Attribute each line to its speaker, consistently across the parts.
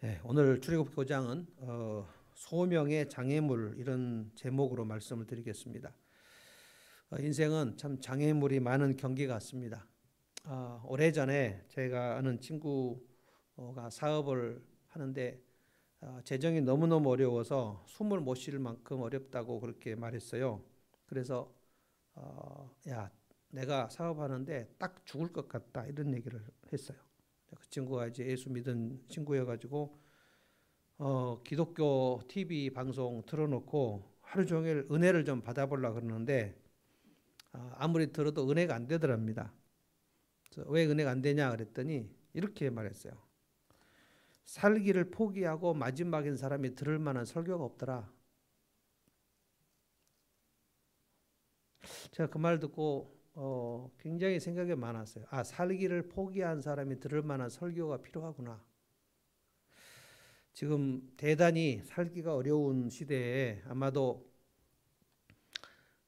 Speaker 1: 네, 오늘 출애굽 교장은 소명의 장애물 이런 제목으로 말씀을 드리겠습니다. 인생은 참 장애물이 많은 경기 같습니다. 오래전에 제가 아는 친구가 사업을 하는데 재정이 너무너무 어려워서 숨을 못 쉴 만큼 어렵다고 그렇게 말했어요. 그래서 야, 내가 사업하는데 딱 죽을 것 같다 이런 얘기를 했어요. 그 친구가 이제 예수 믿은 친구여가지고 기독교 TV 방송 틀어놓고 하루 종일 은혜를 좀 받아보려고 그러는데 아무리 들어도 은혜가 안 되더랍니다. 그래서 왜 은혜가 안 되냐 그랬더니 이렇게 말했어요. 살기를 포기하고 마지막인 사람이 들을 만한 설교가 없더라. 제가 그 말 듣고 굉장히 생각이 많았어요. 살기를 포기한 사람이 들을 만한 설교가 필요하구나. 지금 대단히 살기가 어려운 시대에 아마도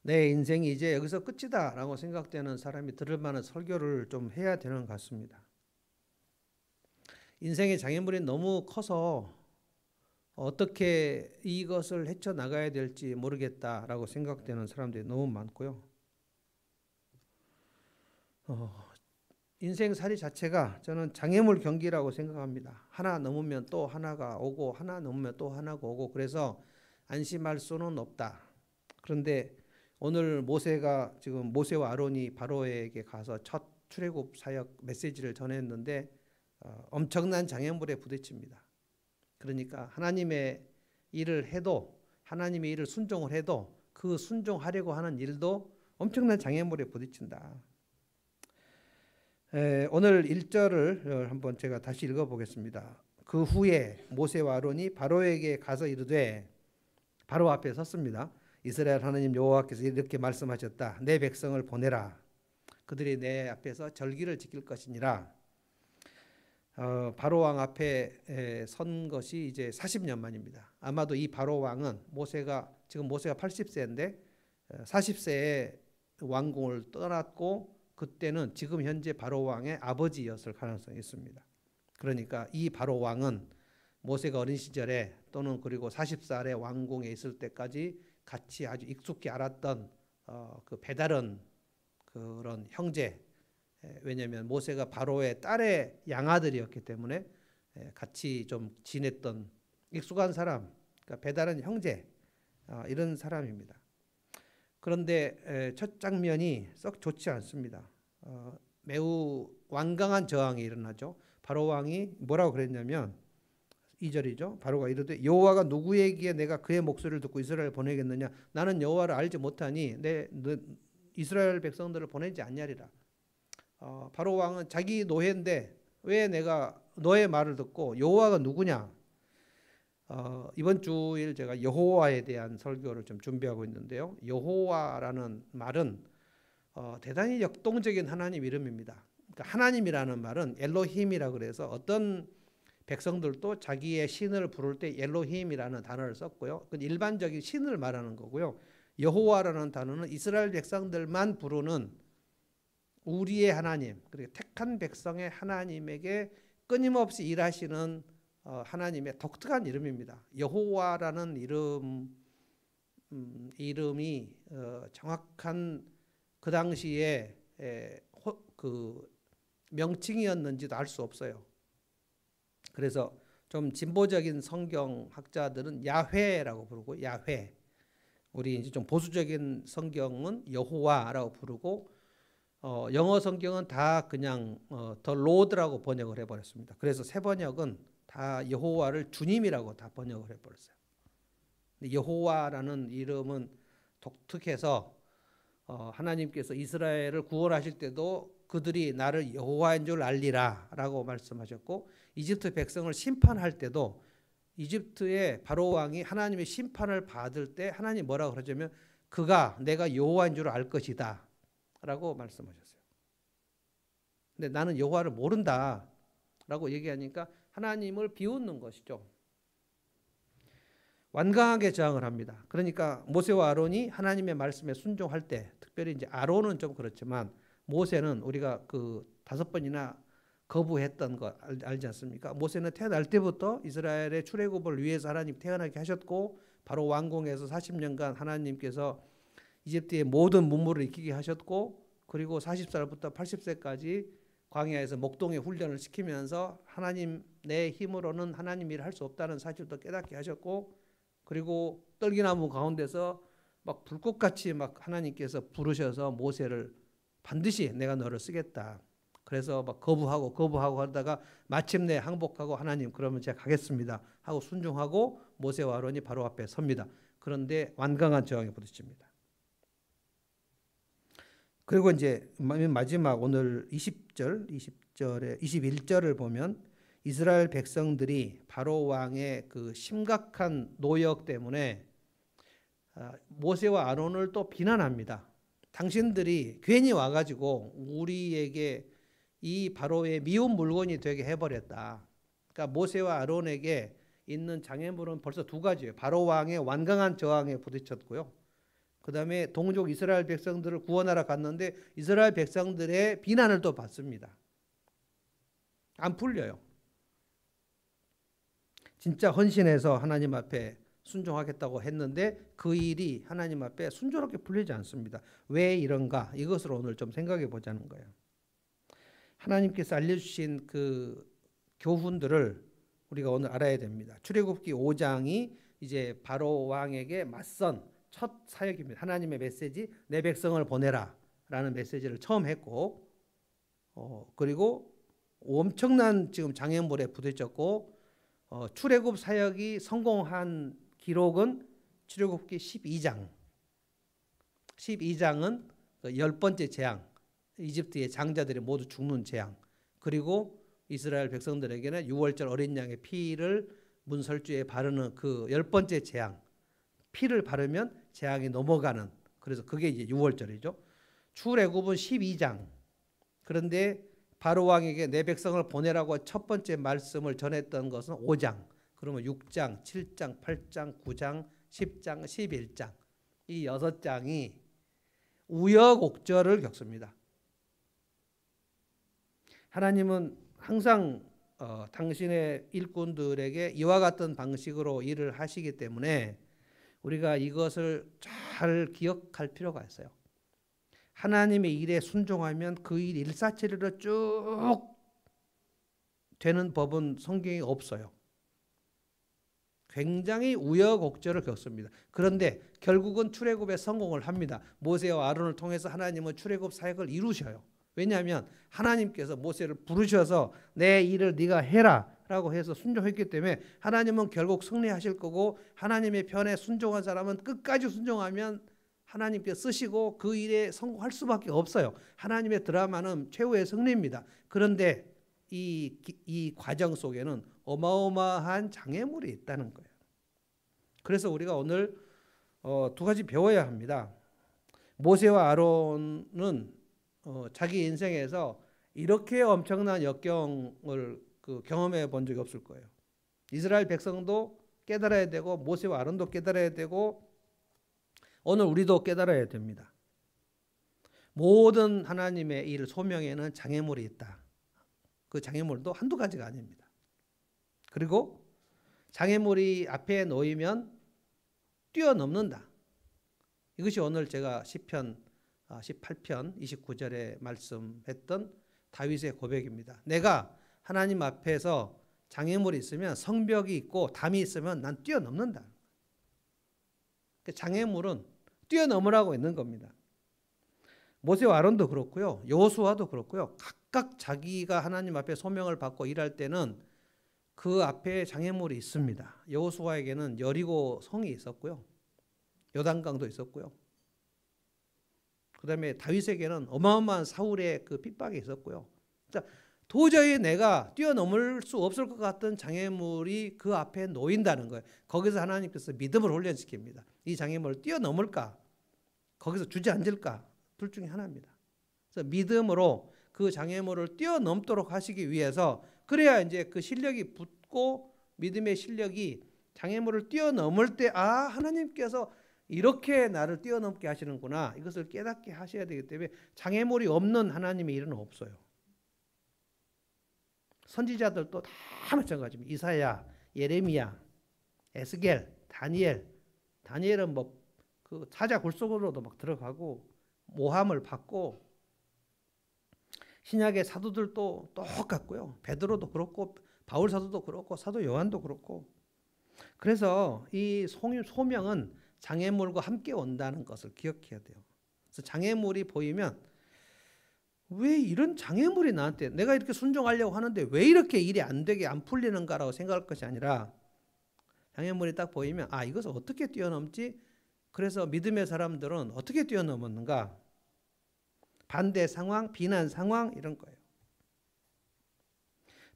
Speaker 1: 내 인생이 이제 여기서 끝이다 라고 생각되는 사람이 들을 만한 설교를 좀 해야 되는 것 같습니다. 인생의 장애물이 너무 커서 어떻게 이것을 헤쳐나가야 될지 모르겠다라고 생각되는 사람들이 너무 많고요. 인생살이 자체가 저는 장애물 경기라고 생각합니다. 하나 넘으면 또 하나가 오고 하나 넘으면 또 하나가 오고 그래서 안심할 수는 없다. 그런데 오늘 모세가 지금 모세와 아론이 바로에게 가서 첫 출애굽 사역 메시지를 전했는데 엄청난 장애물에 부딪힙니다. 그러니까 하나님의 일을 해도 하나님의 일을 순종을 해도 그 순종하려고 하는 일도 엄청난 장애물에 부딪힌다. 오늘 1절을 한번 제가 다시 읽어보겠습니다. 그 후에 모세와 아론이 바로에게 가서 이르되 바로 앞에 섰습니다. 이스라엘 하나님 여호와께서 이렇게 말씀하셨다. 내 백성을 보내라. 그들이 내 앞에서 절기를 지킬 것이니라. 바로 왕 앞에 선 것이 이제 40년 만입니다. 아마도 이 바로 왕은 지금 모세가 80세인데 40세에 왕궁을 떠났고 그때는 지금 현재 바로 왕의 아버지였을 가능성이 있습니다. 그러니까 이 바로 왕은 모세가 어린 시절에 또는 그리고 40살에 왕궁에 있을 때까지 같이 아주 익숙히 알았던 그 배다른 그런 형제, 왜냐하면 모세가 바로의 딸의 양아들이었기 때문에 같이 좀 지냈던 익숙한 사람, 그러니까 배다른 형제, 이런 사람입니다. 그런데 첫 장면이 썩 좋지 않습니다. 매우 완강한 저항이 일어나죠. 바로 왕이 뭐라고 그랬냐면 2절이죠. 바로가 이르되 여호와가 누구에게 내가 그의 목소리를 듣고 이스라엘을 보내겠느냐. 나는 여호와를 알지 못하니 이스라엘 백성들을 보내지 않냐리라. 바로 왕은 자기 노예인데 왜 내가 너의 말을 듣고 여호와가 누구냐. 이번 주일 제가 여호와에 대한 설교를 좀 준비하고 있는데요. 여호와라는 말은 대단히 역동적인 하나님 이름입니다. 그러니까 하나님이라는 말은 엘로힘이라 그래서 어떤 백성들도 자기의 신을 부를 때 엘로힘이라는 단어를 썼고요. 그건 일반적인 신을 말하는 거고요. 여호와라는 단어는 이스라엘 백성들만 부르는 우리의 하나님, 그리고 택한 백성의 하나님에게 끊임없이 일하시는 하나님의 독특한 이름입니다. 여호와라는 이름이 정확한 그 당시에 그 명칭이었는지도 알 수 없어요. 그래서 좀 진보적인 성경학자들은 야훼라고 부르고 야훼. 우리 이제 좀 보수적인 성경은 여호와라고 부르고 영어 성경은 다 그냥 더 로드라고 번역을 해버렸습니다. 그래서 새 번역은 다 여호와를 주님이라고 다 번역을 해버렸어요. 여호와라는 이름은 독특해서 하나님께서 이스라엘을 구원하실 때도 그들이 나를 여호와인 줄 알리라 라고 말씀하셨고 이집트 백성을 심판할 때도 이집트의 바로 왕이 하나님의 심판을 받을 때 하나님 뭐라고 그러냐면 그가 내가 여호와인 줄 알 것이다 라고 말씀하셨어요. 근데 나는 여호와를 모른다 라고 얘기하니까 하나님을 비웃는 것이죠. 완강하게 저항을 합니다. 그러니까 모세와 아론이 하나님의 말씀에 순종할 때 특별히 이제 아론은 좀 그렇지만 모세는 우리가 그 5번이나 거부했던 거 알지 않습니까? 모세는 태어날 때부터 이스라엘의 출애굽을 위해서 하나님 태어나게 하셨고 바로 왕궁에서 40년간 하나님께서 이집트의 모든 문물을 익히게 하셨고 그리고 40살부터 80세까지 광야에서 목동의 훈련을 시키면서 하나님 내 힘으로는 하나님 일을 할 수 없다는 사실도 깨닫게 하셨고 그리고 떨기나무 가운데서 막 불꽃같이 막 하나님께서 부르셔서 모세를 반드시 내가 너를 쓰겠다. 그래서 막 거부하고 하다가 마침내 항복하고 하나님 그러면 제가 가겠습니다 하고 순종하고 모세와 아론이 바로 앞에 섭니다. 그런데 완강한 저항에 부딪힙니다. 그리고 이제 마지막 오늘 21절을 보면 이스라엘 백성들이 바로 왕의 그 심각한 노역 때문에 모세와 아론을 또 비난합니다. 당신들이 괜히 와가지고 우리에게 이 바로의 미운 물건이 되게 해버렸다. 그러니까 모세와 아론에게 있는 장애물은 벌써 두 가지예요. 바로 왕의 완강한 저항에 부딪혔고요. 그 다음에 동족 이스라엘 백성들을 구원하러 갔는데 이스라엘 백성들의 비난을 또 받습니다. 안 풀려요. 진짜 헌신해서 하나님 앞에 순종하겠다고 했는데 그 일이 하나님 앞에 순조롭게 풀리지 않습니다. 왜 이런가? 이것을 오늘 좀 생각해 보자는 거예요. 하나님께서 알려주신 그 교훈들을 우리가 오늘 알아야 됩니다. 출애굽기 5장이 이제 바로 왕에게 맞선 첫 사역입니다. 하나님의 메시지, 내 백성을 보내라 라는 메시지를 처음 했고 그리고 엄청난 지금 장애물에 부딪혔고 출애굽 사역이 성공한 기록은 출애굽기 12장. 12장은 그 10번째 재앙, 이집트의 장자들이 모두 죽는 재앙. 그리고 이스라엘 백성들에게는 유월절 어린 양의 피를 문설주에 바르는 그 10번째 재앙. 피를 바르면 재앙이 넘어가는, 그래서 그게 이제 유월절이죠. 출애굽은 12장. 그런데 바로 왕에게 내 백성을 보내라고 첫 번째 말씀을 전했던 것은 5장. 그러면 6장, 7장, 8장, 9장, 10장, 11장. 이 6장이 우여곡절을 겪습니다. 하나님은 항상 당신의 일꾼들에게 이와 같은 방식으로 일을 하시기 때문에 우리가 이것을 잘 기억할 필요가 있어요. 하나님의 일에 순종하면 그 일 일사천리로 쭉 되는 법은 성경에 없어요. 굉장히 우여곡절을 겪습니다. 그런데 결국은 출애굽에 성공을 합니다. 모세와 아론을 통해서 하나님은 출애굽 사역을 이루셔요. 왜냐하면 하나님께서 모세를 부르셔서 내 일을 네가 해라 라고 해서 순종했기 때문에 하나님은 결국 승리하실 거고 하나님의 편에 순종한 사람은 끝까지 순종하면 하나님께 쓰시고 그 일에 성공할 수밖에 없어요. 하나님의 드라마는 최후의 승리입니다. 그런데 이 과정 속에는 어마어마한 장애물이 있다는 거예요. 그래서 우리가 오늘 두 가지 배워야 합니다. 모세와 아론은 자기 인생에서 이렇게 엄청난 역경을 경험해 본 적이 없을 거예요. 이스라엘 백성도 깨달아야 되고 모세와 아론도 깨달아야 되고 오늘 우리도 깨달아야 됩니다. 모든 하나님의 일 소명에는 장애물이 있다. 그 장애물도 한두 가지가 아닙니다. 그리고 장애물이 앞에 놓이면 뛰어넘는다. 이것이 오늘 제가 시편 18편 29절에 말씀했던 다윗의 고백입니다. 내가 하나님 앞에서 장애물이 있으면 성벽이 있고 담이 있으면 난 뛰어넘는다. 장애물은 뛰어넘으라고 있는 겁니다. 모세와 아론도 그렇고요. 여호수아도 그렇고요. 각각 자기가 하나님 앞에 소명을 받고 일할 때는 그 앞에 장애물이 있습니다. 여호수아에게는 여리고 성이 있었고요. 요단강도 있었고요. 그 다음에 다윗에게는 어마어마한 사울의 그 핍박이 있었고요. 도저히 내가 뛰어넘을 수 없을 것 같은 장애물이 그 앞에 놓인다는 거예요. 거기서 하나님께서 믿음을 훈련시킵니다. 이 장애물을 뛰어넘을까? 거기서 주저앉을까? 둘 중에 하나입니다. 그래서 믿음으로 그 장애물을 뛰어넘도록 하시기 위해서 그래야 이제 그 실력이 붙고 믿음의 실력이 장애물을 뛰어넘을 때 하나님께서 이렇게 나를 뛰어넘게 하시는구나. 이것을 깨닫게 하셔야 되기 때문에 장애물이 없는 하나님의 일은 없어요. 선지자들도 다 마찬가지입니다. 이사야, 예레미야, 에스겔, 다니엘은 뭐 그 사자 굴 속으로도 막 들어가고 모함을 받고, 신약의 사도들도 똑같고요. 베드로도 그렇고 바울 사도도 그렇고 사도 요한도 그렇고. 그래서 이 소명은 장애물과 함께 온다는 것을 기억해야 돼요. 그래서 장애물이 보이면 왜 이런 장애물이 나한테, 내가 이렇게 순종하려고 하는데 왜 이렇게 일이 안 되게 안 풀리는가라고 생각할 것이 아니라, 장애물이 딱 보이면 아, 이것을 어떻게 뛰어넘지? 그래서 믿음의 사람들은 어떻게 뛰어넘었는가? 반대 상황, 비난 상황, 이런 거예요.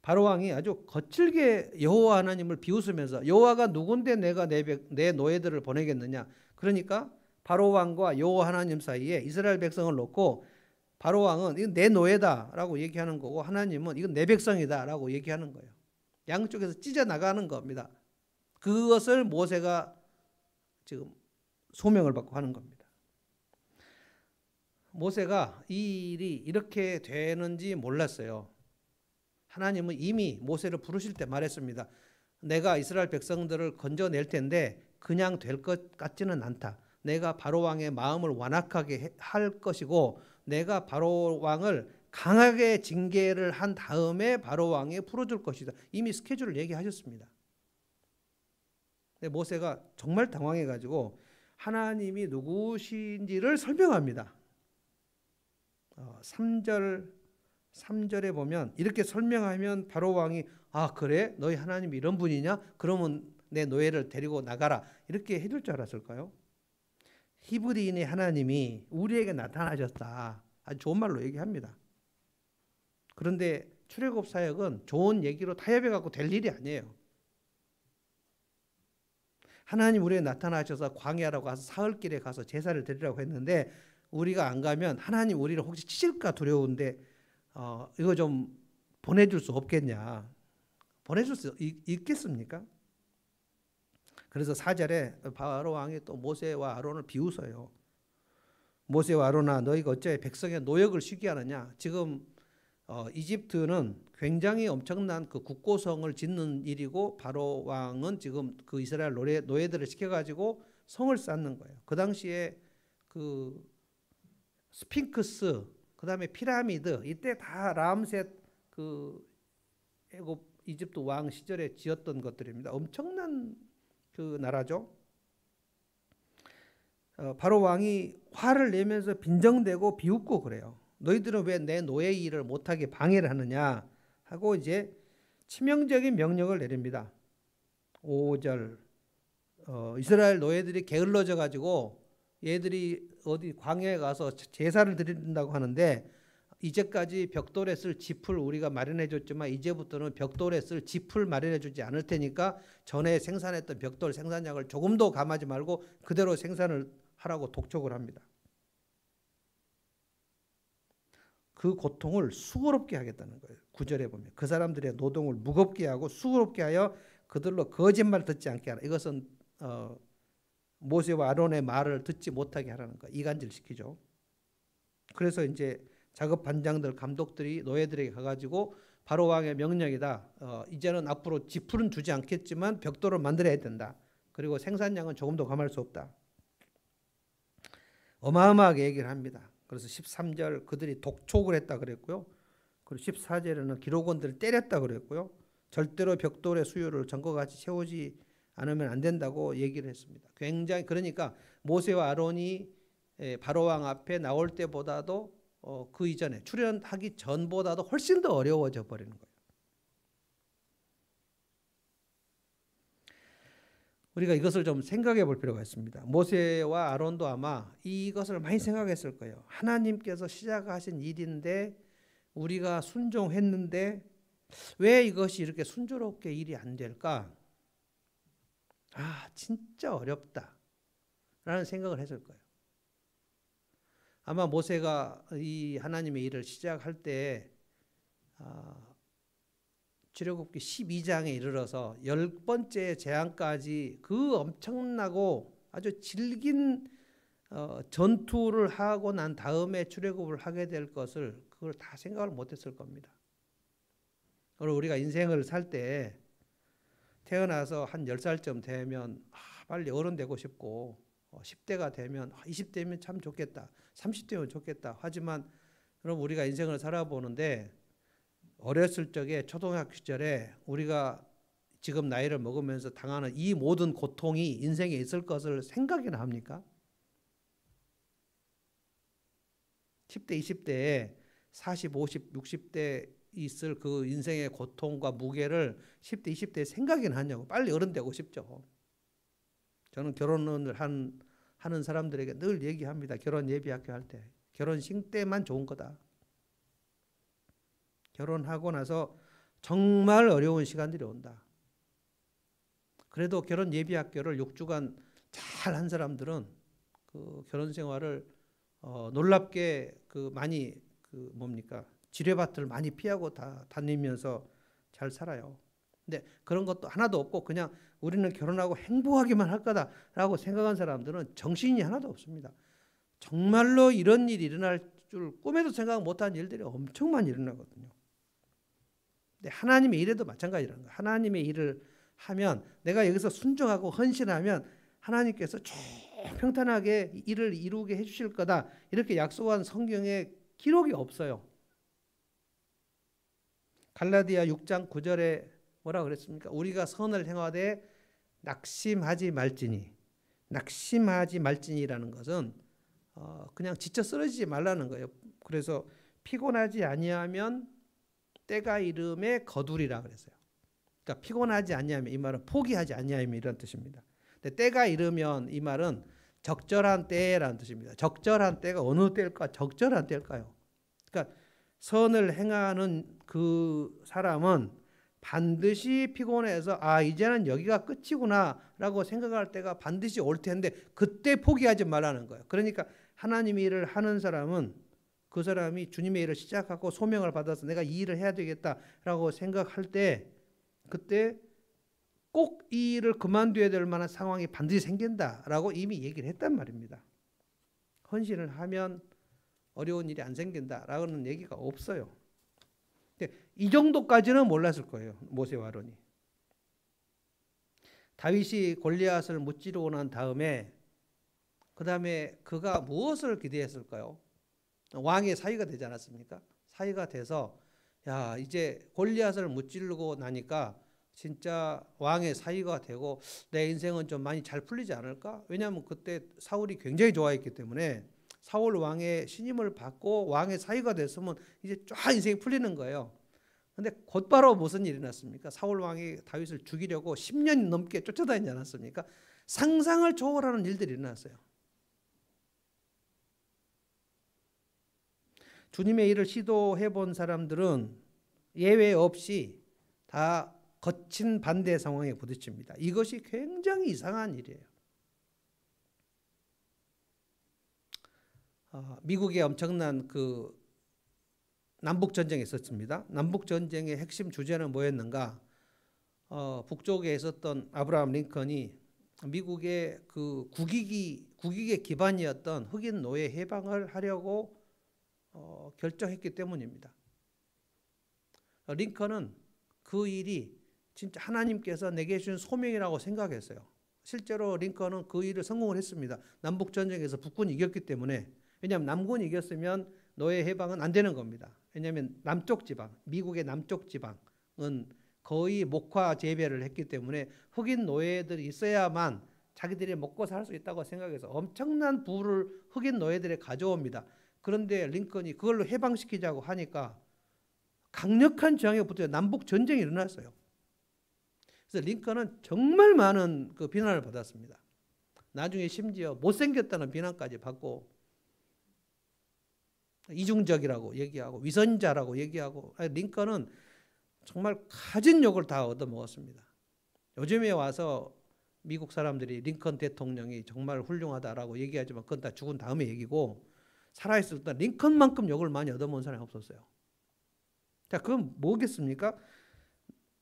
Speaker 1: 바로왕이 아주 거칠게 여호와 하나님을 비웃으면서, 여호와가 누군데 내가 내 노예들을 보내겠느냐. 그러니까 바로왕과 여호와 하나님 사이에 이스라엘 백성을 놓고, 바로왕은 이건 내 노예다라고 얘기하는 거고, 하나님은 이건 내 백성이다라고 얘기하는 거예요. 양쪽에서 찢어 나가는 겁니다. 그것을 모세가 지금 소명을 받고 하는 겁니다. 모세가 이 일이 이렇게 되는지 몰랐어요. 하나님은 이미 모세를 부르실 때 말했습니다. 내가 이스라엘 백성들을 건져낼 텐데 그냥 될 것 같지는 않다. 내가 바로왕의 마음을 완악하게 할 것이고, 내가 바로왕을 강하게 징계를 한 다음에 바로왕에 풀어줄 것이다. 이미 스케줄을 얘기하셨습니다. 근데 모세가 정말 당황해가지고 하나님이 누구신지를 설명합니다. 3절에 보면 이렇게 설명하면 바로왕이 아, 그래? 너희 하나님이 이런 분이냐? 그러면 내 노예를 데리고 나가라. 이렇게 해줄 줄 알았을까요? 히브리인의 하나님이 우리에게 나타나셨다. 아주 좋은 말로 얘기합니다. 그런데 출애굽 사역은 좋은 얘기로 타협해 갖고 될 일이 아니에요. 하나님 우리에게 나타나셔서 광야라고 가서 사흘길에 가서 제사를 드리라고 했는데, 우리가 안 가면 하나님 우리를 혹시 치실까 두려운데 이거 좀 보내줄 수 없겠냐. 보내줄 수 있겠습니까? 그래서 4절에 바로왕이 또 모세와 아론을 비웃어요. 모세와 아론아, 너희가 어째 백성의 노역을 쉬게 하느냐. 지금 이집트는 굉장히 엄청난 그 국고성을 짓는 일이고, 바로왕은 지금 그 이스라엘 노예들을 시켜가지고 성을 쌓는 거예요. 그 당시에 그 스핑크스, 그 다음에 피라미드, 이때 다 람셋 그 애굽 이집트 왕 시절에 지었던 것들입니다. 엄청난 그 나라죠. 바로왕이 화를 내면서 빈정대고 비웃고 그래요. 너희들은 왜 내 노예 일을 못하게 방해를 하느냐 하고 이제 치명적인 명령을 내립니다. 5절, 이스라엘 노예들이 게을러져 가지고 얘들이 어디 광야에 가서 제사를 드린다고 하는데, 이제까지 벽돌에 쓸 짚을 우리가 마련해 줬지만 이제부터는 벽돌에 쓸 짚을 마련해 주지 않을 테니까 전에 생산했던 벽돌 생산량을 조금도 감하지 말고 그대로 생산을 하라고 독촉을 합니다. 그 고통을 수고롭게 하겠다는 거예요. 9절에 보면 그 사람들의 노동을 무겁게 하고 수고롭게 하여 그들로 거짓말 듣지 않게 하라. 이것은 모세와 아론의 말을 듣지 못하게 하라는 거예요. 이간질시키죠. 그래서 이제 작업 반장들, 감독들이 노예들에게 가가지고 바로왕의 명령이다. 이제는 앞으로 지풀은 주지 않겠지만 벽돌을 만들어야 된다. 그리고 생산량은 조금 더 감할 수 없다. 어마어마하게 얘기를 합니다. 그래서 13절 그들이 독촉을 했다 그랬고요. 그리고 14절에는 기록원들을 때렸다 그랬고요. 절대로 벽돌의 수요를 전과 같이 채우지 않으면 안 된다고 얘기를 했습니다. 굉장히, 그러니까 모세와 아론이 바로왕 앞에 나올 때보다도 그 이전에 출현하기 전보다도 훨씬 더 어려워져 버리는 거예요. 우리가 이것을 좀 생각해 볼 필요가 있습니다. 모세와 아론도 아마 이것을 많이 생각했을 거예요. 하나님께서 시작하신 일인데 우리가 순종했는데 왜 이것이 이렇게 순조롭게 일이 안 될까? 아, 진짜 어렵다 라는 생각을 했을 거예요. 아마 모세가 이 하나님의 일을 시작할 때 출애굽기 12장에 이르러서 10번째 재앙까지 그 엄청나고 아주 질긴 전투를 하고 난 다음에 출애굽을 하게 될 것을, 그걸 다 생각을 못했을 겁니다. 우리가 인생을 살 때 태어나서 한 10살쯤 되면 빨리 어른 되고 싶고 10대가 되면 20대면 참 좋겠다. 30대면 좋겠다. 하지만 그럼 우리가 인생을 살아보는데 어렸을 적에 초등학교 시절에 우리가 지금 나이를 먹으면서 당하는 이 모든 고통이 인생에 있을 것을 생각이나 합니까? 10대, 20대에 40, 50, 60대 있을 그 인생의 고통과 무게를 10대, 20대에 생각이나 하냐고. 빨리 어른 되고 싶죠. 저는 결혼을 하는 사람들에게 늘 얘기합니다. 결혼 예비학교 할 때. 결혼식 때만 좋은 거다. 결혼하고 나서 정말 어려운 시간들이 온다. 그래도 결혼 예비학교를 6주간 잘 한 사람들은 그 결혼 생활을 놀랍게 많이 지뢰밭을 많이 피하고 다 다니면서 잘 살아요. 근데 그런 것도 하나도 없고 그냥 우리는 결혼하고 행복하기만 할 거다라고 생각한 사람들은 정신이 하나도 없습니다. 정말로 이런 일이 일어날 줄 꿈에도 생각 못한 일들이 엄청 많이 일어나거든요. 근데 하나님의 일에도 마찬가지라는 거예요. 하나님의 일을 하면 내가 여기서 순종하고 헌신하면 하나님께서 평탄하게 일을 이루게 해주실 거다. 이렇게 약속한 성경에 기록이 없어요. 갈라디아 6장 9절에 뭐라고 그랬습니까? 우리가 선을 행하되 낙심하지 말지니. 낙심하지 말지니라는 것은 그냥 지쳐 쓰러지지 말라는 거예요. 그래서 피곤하지 아니하면 때가 이름에 거두리라 그랬어요. 그러니까 피곤하지 아니하면 이 말은 포기하지 아니하면 이런 뜻입니다. 근데 때가 이르면 이 말은 적절한 때라는 뜻입니다. 적절한 때가 어느 때일까? 적절한 때일까요? 그러니까 선을 행하는 그 사람은 반드시 피곤해서 이제는 여기가 끝이구나라고 생각할 때가 반드시 올 텐데 그때 포기하지 말라는 거예요. 그러니까 하나님의 일을 하는 사람은 그 사람이 주님의 일을 시작하고 소명을 받아서 내가 이 일을 해야 되겠다라고 생각할 때 그때 꼭 이 일을 그만둬야 될 만한 상황이 반드시 생긴다라고 이미 얘기를 했단 말입니다. 헌신을 하면 어려운 일이 안 생긴다라는 얘기가 없어요. 이 정도까지는 몰랐을 거예요. 모세와 아론이. 다윗이 골리앗을 무찌르고 난 다음에 그 다음에 그가 무엇을 기대했을까요? 왕의 사위가 되지 않았습니까? 사위가 돼서 이제 골리앗을 무찌르고 나니까 진짜 왕의 사위가 되고 내 인생은 좀 많이 잘 풀리지 않을까? 왜냐하면 그때 사울이 굉장히 좋아했기 때문에 사울 왕의 신임을 받고 왕의 사위가 됐으면 이제 쫙 인생이 풀리는 거예요. 근데 곧바로 무슨 일이 났습니까? 사울 왕이 다윗을 죽이려고 10년 넘게 쫓아다니지 않았습니까? 상상을 초월하는 일들이 일어났어요. 주님의 일을 시도해 본 사람들은 예외 없이 다 거친 반대 상황에 부딪힙니다. 이것이 굉장히 이상한 일이에요. 미국에 엄청난 그 남북 전쟁이 있었습니다. 남북 전쟁의 핵심 주제는 뭐였는가? 북쪽에 있었던 아브라함 링컨이 미국의 그 국익의 기반이었던 흑인 노예 해방을 하려고 결정했기 때문입니다. 링컨은 그 일이 진짜 하나님께서 내게 주신 소명이라고 생각했어요. 실제로 링컨은 그 일을 성공을 했습니다. 남북 전쟁에서 북군이 이겼기 때문에. 왜냐하면 남군이 이겼으면 노예 해방은 안 되는 겁니다. 왜냐하면 남쪽 지방, 미국의 남쪽 지방은 거의 목화 재배를 했기 때문에 흑인 노예들이 있어야만 자기들이 먹고 살 수 있다고 생각해서 엄청난 부를 흑인 노예들에 가져옵니다. 그런데 링컨이 그걸로 해방시키자고 하니까 강력한 저항에 붙어 남북 전쟁이 일어났어요. 그래서 링컨은 정말 많은 그 비난을 받았습니다. 나중에 심지어 못생겼다는 비난까지 받고 이중적이라고 얘기하고 위선자라고 얘기하고 링컨은 정말 가진 욕을 다 얻어먹었습니다. 요즘에 와서 미국 사람들이 링컨 대통령이 정말 훌륭하다라고 얘기하지만 그건 다 죽은 다음에 얘기고 살아있을 때 링컨만큼 욕을 많이 얻어먹은 사람이 없었어요. 자, 그건 뭐겠습니까?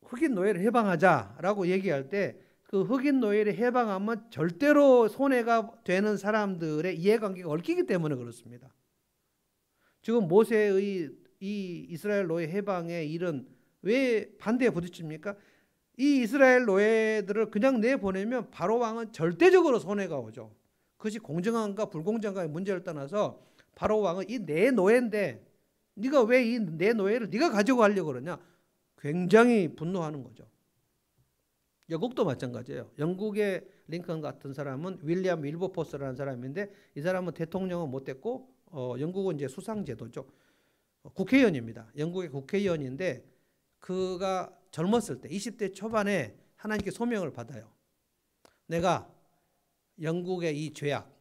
Speaker 1: 흑인 노예를 해방하자라고 얘기할 때 그 흑인 노예를 해방하면 절대로 손해가 되는 사람들의 이해관계가 얽히기 때문에 그렇습니다. 지금 모세의 이 이스라엘 노예 해방의 일은 왜 반대에 부딪힙니까? 이 이스라엘 노예들을 그냥 내보내면 바로 왕은 절대적으로 손해가 오죠. 그것이 공정한가 불공정한가의 문제를 떠나서 바로 왕은 이 내 노예인데 네가 왜 이 내 노예를 네가 가지고 가려고 그러냐? 굉장히 분노하는 거죠. 영국도 마찬가지예요. 영국의 링컨 같은 사람은 윌리엄 윌버포스라는 사람인데 이 사람은 대통령은 못 됐고 영국은 이제 수상제도죠. 국회의원입니다. 영국의 국회의원인데 그가 젊었을 때 20대 초반에 하나님께 소명을 받아요. 내가 영국의 이 죄악,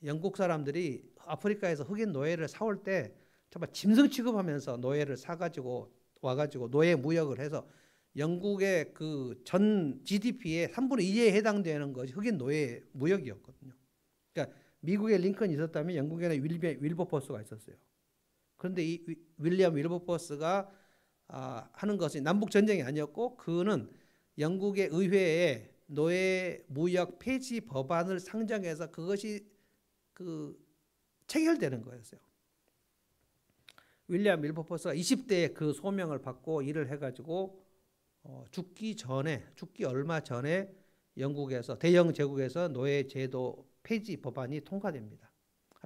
Speaker 1: 영국 사람들이 아프리카에서 흑인 노예를 사올 때 정말 짐승 취급하면서 노예를 사가지고 와가지고 노예 무역을 해서 영국의 그 전 GDP의 3분의 2에 해당되는 것이 흑인 노예 무역이었거든요. 그러니까 미국에 링컨이 있었다면 영국에는 윌버포스가 있었어요. 그런데 이 윌리엄 윌버포스가 하는 것이 남북 전쟁이 아니었고 그는 영국의 의회에 노예 무역 폐지 법안을 상정해서 그것이 체결되는 거였어요. 윌리엄 윌버포스가 20대에 그 소명을 받고 일을 해가지고 죽기 얼마 전에 영국에서 대영 제국에서 노예 제도 폐지 법안이 통과됩니다.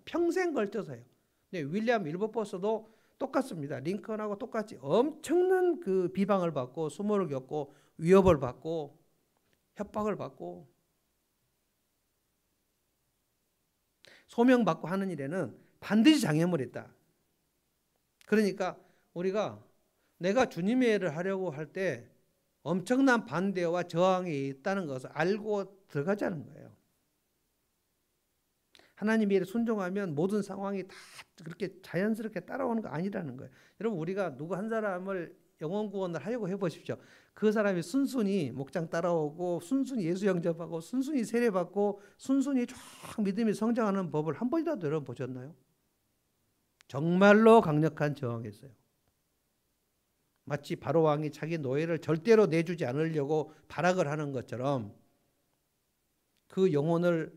Speaker 1: 평생 걸쳐서요. 근데 윌리엄 윌버포스도 똑같습니다. 링컨하고 똑같이 엄청난 그 비방을 받고 수모를 겪고 위협을 받고 협박을 받고 소명받고 하는 일에는 반드시 장애물이 있다. 그러니까 우리가 내가 주님의 일을 하려고 할 때 엄청난 반대와 저항이 있다는 것을 알고 들어가자는 거예요. 하나님의 일에 순종하면 모든 상황이 다 그렇게 자연스럽게 따라오는 거 아니라는 거예요. 여러분 우리가 누구 한 사람을 영혼 구원을 하려고 해보십시오. 그 사람이 순순히 목장 따라오고 순순히 예수 영접하고 순순히 세례받고 순순히 쫙 믿음이 성장하는 법을 한 번이라도 여러분 보셨나요? 정말로 강력한 저항이 있어요. 마치 바로 왕이 자기 노예를 절대로 내주지 않으려고 발악을 하는 것처럼 그 영혼을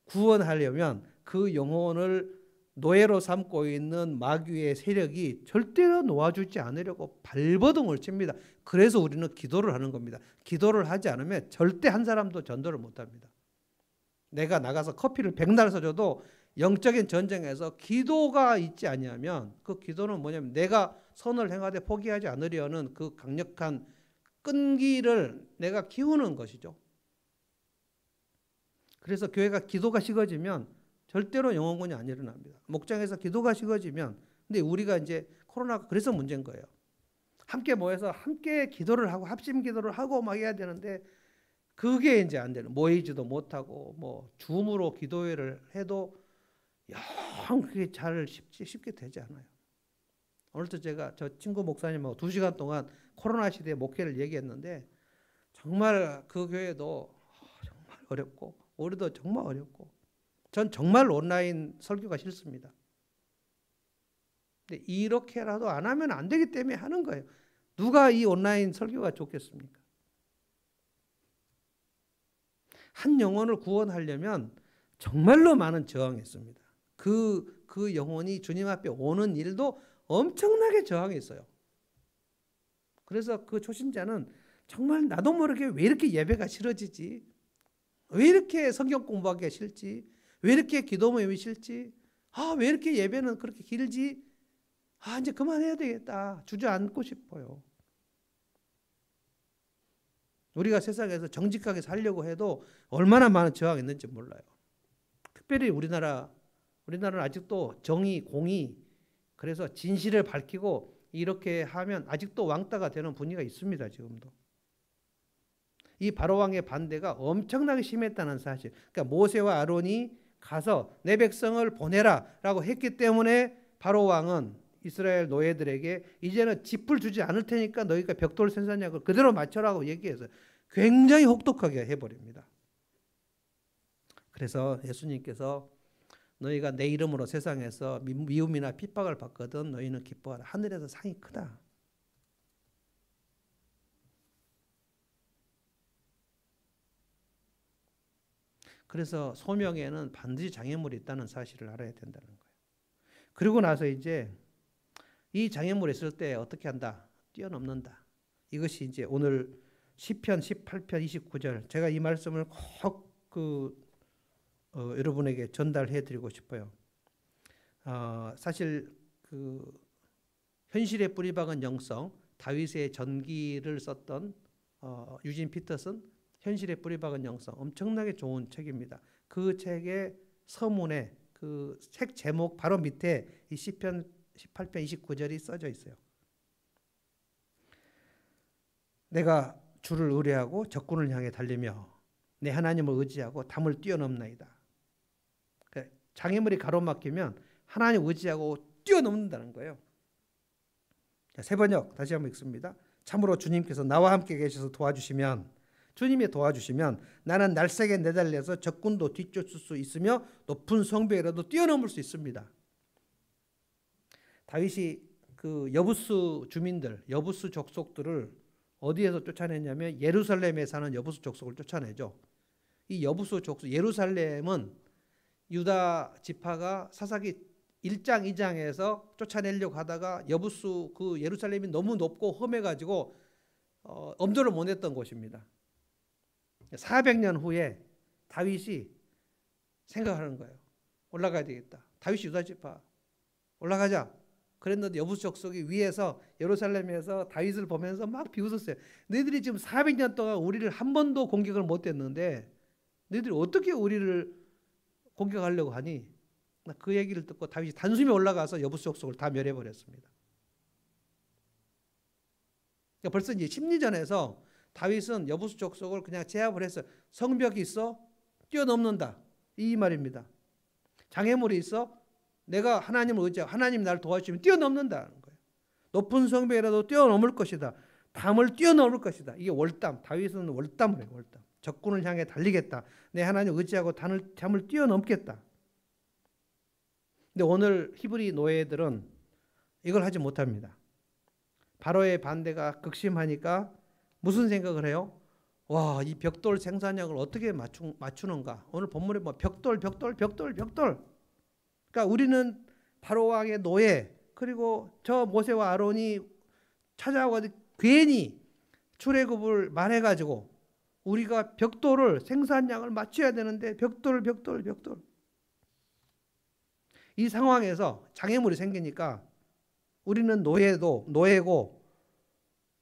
Speaker 1: 구원하려면 그 영혼을 노예로 삼고 있는 마귀의 세력이 절대로 놓아주지 않으려고 발버둥을 칩니다. 그래서 우리는 기도를 하는 겁니다. 기도를 하지 않으면 절대 한 사람도 전도를 못합니다. 내가 나가서 커피를 100날 사줘도 영적인 전쟁에서 기도가 있지 아니하면 그 기도는 뭐냐면 내가 선을 행하되 포기하지 않으려는 그 강력한 끈기를 내가 키우는 것이죠. 그래서 교회가 기도가 식어지면 절대로 영혼군이 안 일어납니다. 목장에서 기도가 식어지면 근데 우리가 이제 코로나가 그래서 문제인 거예요. 함께 모여서 함께 기도를 하고 합심 기도를 하고 막 해야 되는데 그게 이제 안 되는 모이지도 못하고 뭐 줌으로 기도회를 해도 영 그게 잘 쉽게 되지 않아요. 오늘도 제가 저 친구 목사님하고 2시간 동안 코로나 시대에 목회를 얘기했는데 정말 그 교회도 정말 어렵고 우리도 정말 어렵고 전 정말 온라인 설교가 싫습니다. 근데 이렇게라도 안 하면 안 되기 때문에 하는 거예요. 누가 이 온라인 설교가 좋겠습니까? 한 영혼을 구원하려면 정말로 많은 저항이 있습니다. 그 영혼이 주님 앞에 오는 일도 엄청나게 저항이 있어요. 그래서 그 초신자는 정말 나도 모르게 왜 이렇게 예배가 싫어지지? 왜 이렇게 성경 공부하기가 싫지? 왜 이렇게 기도 모임이 싫지? 왜 이렇게 예배는 그렇게 길지? 이제 그만해야 되겠다. 주저앉고 싶어요. 우리가 세상에서 정직하게 살려고 해도 얼마나 많은 저항이 있는지 몰라요. 특별히 우리나라는 아직도 정의, 공의, 그래서 진실을 밝히고 이렇게 하면 아직도 왕따가 되는 분위기가 있습니다. 지금도. 이 바로왕의 반대가 엄청나게 심했다는 사실. 그러니까 모세와 아론이 가서 내 백성을 보내라 라고 했기 때문에 바로왕은 이스라엘 노예들에게 이제는 짚을 주지 않을 테니까 너희가 벽돌 생산약을 그대로 맞춰라고 얘기해서 굉장히 혹독하게 해버립니다. 그래서 예수님께서 너희가 내 이름으로 세상에서 미움이나 핍박을 받거든 너희는 기뻐하라. 하늘에서 상이 크다. 그래서 소명에는 반드시 장애물이 있다는 사실을 알아야 된다는 거예요. 그리고 나서 이제 이 장애물이 있을 때 어떻게 한다? 뛰어넘는다. 이것이 이제 오늘 시편 18편 29절 제가 이 말씀을 꼭 여러분에게 전달해 드리고 싶어요. 사실 현실의 뿌리박은 영성, 다윗의 전기를 썼던 유진 피터슨, 현실의 뿌리박은 영성, 엄청나게 좋은 책입니다. 그 책의 서문에 그 책 제목 바로 밑에 이 시편 18편 29절이 써져 있어요. 내가 주를 의뢰하고 적군을 향해 달리며 내 하나님을 의지하고 담을 뛰어넘나이다. 장애물이 가로막히면 하나님 의지하고 뛰어넘는다는 거예요. 세 번역 다시 한번 읽습니다. 참으로 주님께서 나와 함께 계셔서 도와주시면, 주님이 도와주시면 나는 날쌔게 내달려서 적군도 뒤쫓을 수 있으며 높은 성벽이라도 뛰어넘을 수 있습니다. 다윗이 그 여부스 주민들, 여부스 족속들을 어디에서 쫓아냈냐면 예루살렘에 사는 여부스 족속을 쫓아내죠. 이 여부스 족속, 예루살렘은 유다 지파가 사사기 1장 2장에서 쫓아내려고 하다가 여부스 그 예루살렘이 너무 높고 험해가지고 엄두를 못 냈던 곳입니다. 400년 후에 다윗이 생각하는 거예요. 올라가야 되겠다. 다윗이 유다 지파 올라가자. 그랬는데 여부스 족속이 위에서 예루살렘에서 다윗을 보면서 막 비웃었어요. 너희들이 지금 400년 동안 우리를 한 번도 공격을 못 했는데 너희들이 어떻게 우리를 공격하려고 하니? 그 얘기를 듣고 다윗이 단숨에 올라가서 여부스 족속을 다 멸해버렸습니다. 그러니까 벌써 이제 심리전에서 다윗은 여부스 족속을 그냥 제압을 했어요. 성벽이 있어 뛰어넘는다 이 말입니다. 장애물이 있어 내가 하나님을 의지하고 하나님 나를 도와주시면 뛰어넘는다는 거예요. 높은 성벽이라도 뛰어넘을 것이다. 담을 뛰어넘을 것이다. 이게 월담. 다윗은 월담을 해요. 월담. 적군을 향해 달리겠다. 내 하나님 의지하고 담을 뛰어넘겠다. 근데 오늘 히브리 노예들은 이걸 하지 못합니다. 바로의 반대가 극심하니까 무슨 생각을 해요? 와, 이 벽돌 생산량을 어떻게 맞추는가? 오늘 본문에 뭐 벽돌. 그러니까 우리는 바로 왕의 노예 그리고 저 모세와 아론이 찾아와서 괜히 출애굽을 말해가지고 우리가 벽돌을 생산량을 맞춰야 되는데 벽돌. 이 상황에서 장애물이 생기니까 우리는 노예고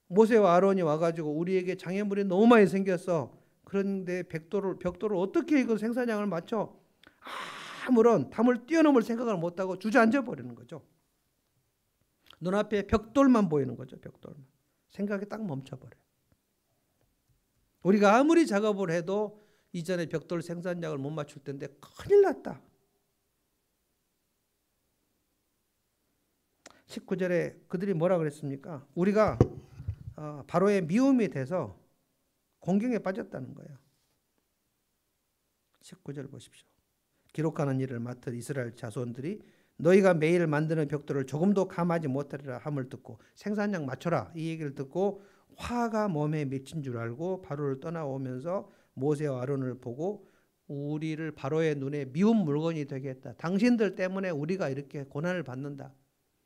Speaker 1: 모세와 아론이 와가지고 우리에게 장애물이 너무 많이 생겼어. 그런데 벽돌을 어떻게 이거 생산량을 맞춰? 아무런 담을 뛰어넘을 생각을 못하고 주저앉아 버리는 거죠. 눈앞에 벽돌만 보이는 거죠. 벽돌만. 생각이 딱 멈춰버려요. 우리가 아무리 작업을 해도 이전에 벽돌 생산량을 못 맞출 텐데 큰일 났다. 19절에 그들이 뭐라 그랬습니까? 우리가 바로의 미움이 돼서 공경에 빠졌다는 거예요. 19절 보십시오. 기록하는 일을 맡은 이스라엘 자손들이 너희가 매일 만드는 벽돌을 조금도 감하지 못하리라 함을 듣고 생산량 맞춰라 이 얘기를 듣고 화가 몸에 맺힌 줄 알고 바로를 떠나오면서 모세와 아론을 보고 우리를 바로의 눈에 미운 물건이 되게 했다. 당신들 때문에 우리가 이렇게 고난을 받는다.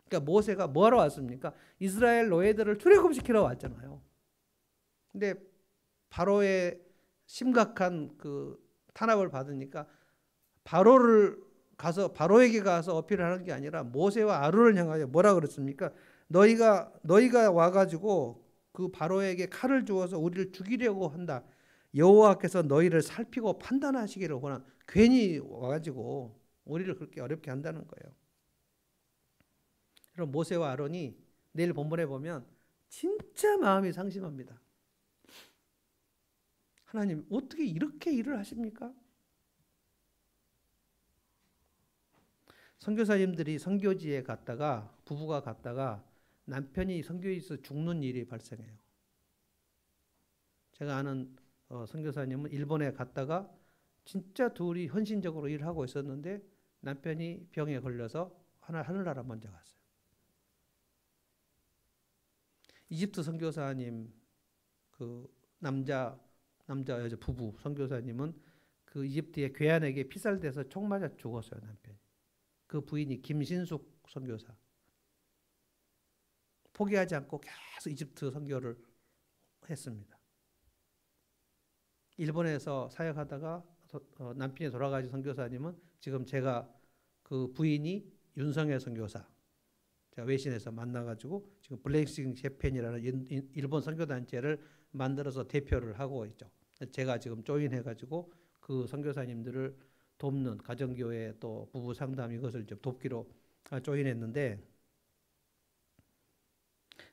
Speaker 1: 그러니까 모세가 뭐하러 왔습니까? 이스라엘 노예들을 출애굽시키러 왔잖아요. 근데 바로의 심각한 그 탄압을 받으니까 바로에게 가서 어필하는 게 아니라 모세와 아론을 향하여 뭐라 그랬습니까? 너희가 와가지고 그 바로에게 칼을 주어서 우리를 죽이려고 한다. 여호와께서 너희를 살피고 판단하시기를 원한. 괜히 와가지고 우리를 그렇게 어렵게 한다는 거예요. 그럼 모세와 아론이 내일 본문에 보면 진짜 마음이 상심합니다. 하나님 어떻게 이렇게 일을 하십니까? 선교사님들이 선교지에 갔다가 부부가 갔다가 남편이 선교지에서 죽는 일이 발생해요. 제가 아는 선교사님은 일본에 갔다가 진짜 둘이 헌신적으로 일을 하고 있었는데 남편이 병에 걸려서 하늘나라 먼저 갔어요. 이집트 선교사님 그 남자 여자 부부 선교사님은 그 이집트의 괴한에게 피살돼서 총 맞아 죽었어요. 남편이. 그 부인이 김신숙 선교사. 포기하지 않고 계속 이집트 선교를 했습니다. 일본에서 사역하다가 남편이 돌아가신 선교사님은 지금 제가 그 부인이 윤성혜 선교사, 제가 외신에서 만나가지고 지금 블레싱 재팬이라는 일본 선교단체를 만들어서 대표를 하고 있죠. 제가 지금 조인해가지고 그 선교사님들을 돕는 가정교회 또 부부 상담 이것을 좀 돕기로 조인했는데,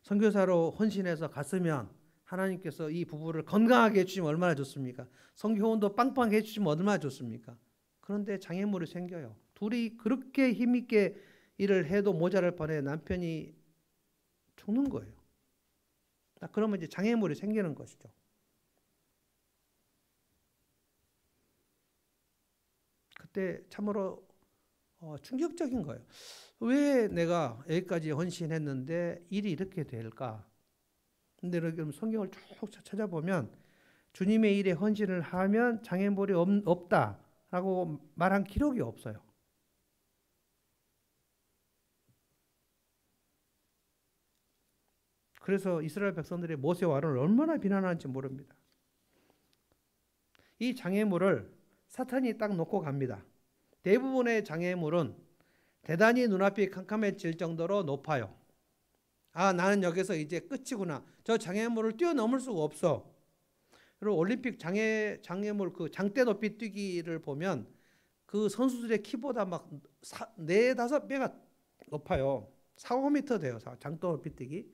Speaker 1: 선교사로 헌신해서 갔으면 하나님께서 이 부부를 건강하게 해주시면 얼마나 좋습니까? 선교원도 빵빵하게 해주시면 얼마나 좋습니까? 그런데 장애물이 생겨요. 둘이 그렇게 힘있게 일을 해도 모자랄 판에 남편이 죽는 거예요. 그러면 이제 장애물이 생기는 것이죠. 그때 참으로 충격적인 거예요. 왜 내가 여기까지 헌신했는데 일이 이렇게 될까? 근데 여러분 성경을 쭉 찾아보면 주님의 일에 헌신을 하면 장애물이 없다라고 말한 기록이 없어요. 그래서 이스라엘 백성들이 모세와 아론을 얼마나 비난하는지 모릅니다. 이 장애물을 사탄이 딱 놓고 갑니다. 대부분의 장애물은 대단히 눈앞이 캄캄해질 정도로 높아요. 아, 나는 여기서 이제 끝이구나. 저 장애물을 뛰어넘을 수가 없어. 그리고 올림픽 장애물 그 장대 높이 뛰기를 보면 그 선수들의 키보다 막 4-5배가 높아요. 4-5m 돼요. 장대 높이 뛰기.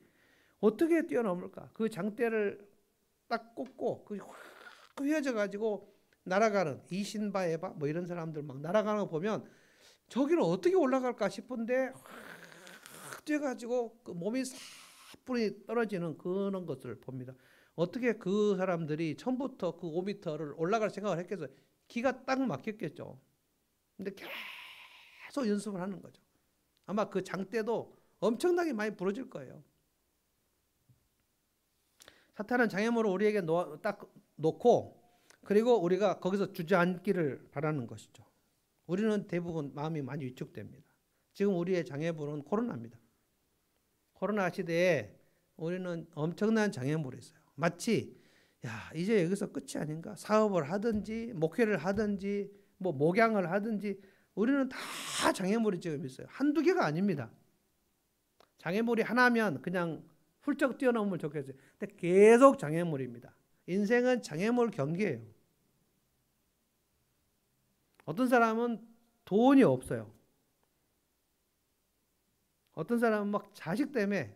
Speaker 1: 어떻게 뛰어넘을까? 그 장대를 딱 꽂고 그 휘어져 가지고 날아가는 이신바에바 뭐 이런 사람들 막 날아가는 거 보면 저기를 어떻게 올라갈까 싶은데 뛰어가지고 그 몸이 사뿐히 떨어지는 그런 것을 봅니다. 어떻게 그 사람들이 처음부터 그 5m를 올라갈 생각을 했겠어요? 기가 딱 막혔겠죠. 근데 계속 연습을 하는 거죠. 아마 그 장대도 엄청나게 많이 부러질 거예요. 사탄은 장애물을 우리에게 딱 놓고 그리고 우리가 거기서 주저앉기를 바라는 것이죠. 우리는 대부분 마음이 많이 위축됩니다. 지금 우리의 장애물은 코로나입니다. 코로나 시대에 우리는 엄청난 장애물이 있어요. 마치 이제 여기서 끝이 아닌가? 사업을 하든지 목회를 하든지 뭐 목양을 하든지 우리는 다 장애물이 지금 있어요. 한두 개가 아닙니다. 장애물이 하나면 그냥 훌쩍 뛰어넘으면 좋겠어요. 근데 계속 장애물입니다. 인생은 장애물 경기예요. 어떤 사람은 돈이 없어요. 어떤 사람은 막 자식 때문에,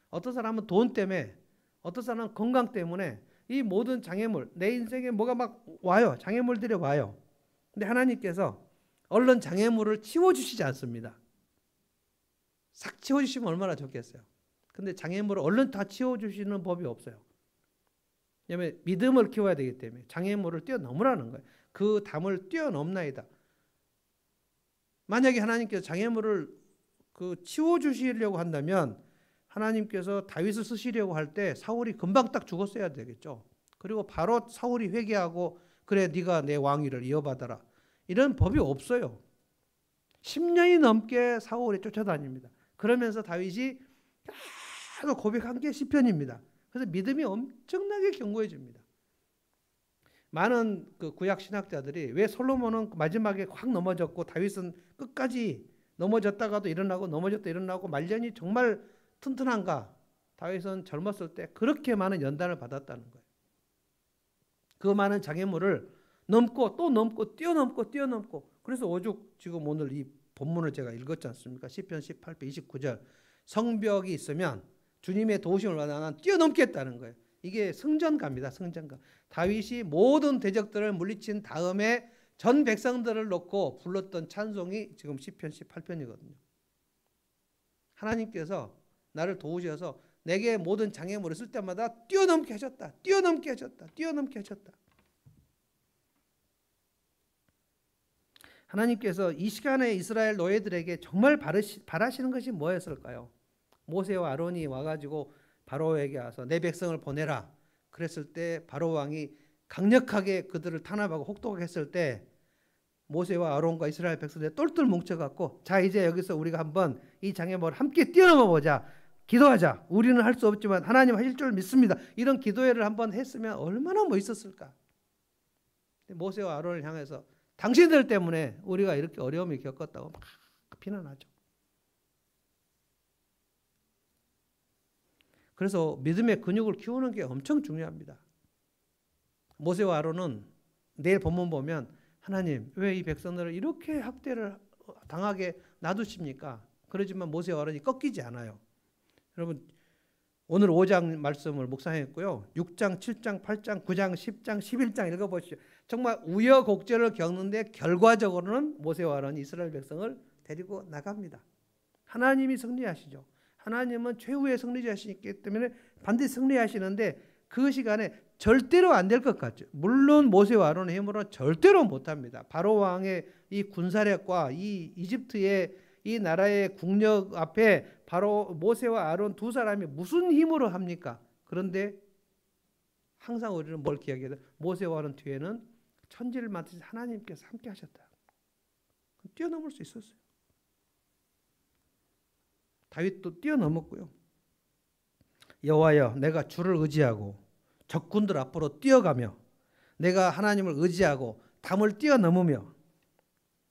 Speaker 1: 어떤 사람은 돈 때문에, 어떤 사람은 건강 때문에 이 모든 장애물, 내 인생에 뭐가 막 와요. 장애물들이 와요. 근데 하나님께서 얼른 장애물을 치워주시지 않습니다. 싹 치워주시면 얼마나 좋겠어요. 근데 장애물을 얼른 다 치워주시는 법이 없어요. 왜냐하면 믿음을 키워야 되기 때문에 장애물을 뛰어넘으라는 거예요. 그 담을 뛰어넘나이다. 만약에 하나님께서 장애물을 치워주시려고 한다면 하나님께서 다윗을 쓰시려고 할 때 사울이 금방 딱 죽었어야 되겠죠. 그리고 바로 사울이 회개하고 그래 네가 내 왕위를 이어받아라. 이런 법이 없어요. 10년이 넘게 사울이 쫓아다닙니다. 그러면서 다윗이 계속 고백한 게 시편입니다. 그래서 믿음이 엄청나게 견고해집니다. 많은 그 구약 신학자들이 왜 솔로몬은 마지막에 확 넘어졌고 다윗은 끝까지 넘어졌다가도 일어나고 넘어졌다 일어나고 말년이 정말 튼튼한가? 다윗은 젊었을 때 그렇게 많은 연단을 받았다는 거예요. 그 많은 장애물을 넘고 또 넘고 뛰어넘고 그래서 오죽 지금 오늘 이 본문을 제가 읽었지 않습니까? 시편 18편 29절 성벽이 있으면 주님의 도우심을 받아 난 뛰어넘겠다는 거예요. 이게 승전가입니다. 승전가. 다윗이 모든 대적들을 물리친 다음에 전 백성들을 놓고 불렀던 찬송이 지금 시편 18편이거든요. 하나님께서 나를 도우셔서 내게 모든 장애물을 쓸 때마다 뛰어넘게 하셨다. 뛰어넘게 하셨다. 뛰어넘게 하셨다. 하나님께서 이 시간에 이스라엘 노예들에게 정말 바라시는 것이 뭐였을까요? 모세와 아론이 와가지고 바로에게 와서 내 백성을 보내라. 그랬을 때 바로 왕이 강력하게 그들을 탄압하고 혹독하게 했을 때 모세와 아론과 이스라엘 백성들이 똘똘 뭉쳐갖고 자 이제 여기서 우리가 한번 이 장애물을 함께 뛰어넘어 보자. 기도하자. 우리는 할 수 없지만 하나님 하실 줄 믿습니다. 이런 기도회를 한번 했으면 얼마나 멋있었을까. 모세와 아론을 향해서 당신들 때문에 우리가 이렇게 어려움을 겪었다고 막 비난하죠. 그래서 믿음의 근육을 키우는 게 엄청 중요합니다. 모세와 아론은 내일 본문 보면 하나님 왜 이 백성들을 이렇게 학대를 당하게 놔두십니까? 그러지만 모세와 아론이 꺾이지 않아요. 여러분 오늘 5장 말씀을 묵상했고요. 6장, 7장, 8장, 9장, 10장, 11장 읽어보시죠. 정말 우여곡절을 겪는데 결과적으로는 모세와 아론이 이스라엘 백성을 데리고 나갑니다. 하나님이 승리하시죠. 하나님은 최후의 승리자시기 때문에 반드시 승리하시는데 그 시간에 절대로 안 될 것 같죠. 물론 모세와 아론의 힘으로는 절대로 못합니다. 바로 왕의 이 군사력과 이 이집트의 이 나라의 국력 앞에 바로 모세와 아론 두 사람이 무슨 힘으로 합니까? 그런데 항상 우리는 뭘 기억해야 돼? 모세와 아론 뒤에는 천지를 만드신 하나님께서 함께 하셨다. 뛰어넘을 수 있었어요. 다윗도 뛰어넘었고요. 여호와여 내가 주를 의지하고 적군들 앞으로 뛰어가며 내가 하나님을 의지하고 담을 뛰어넘으며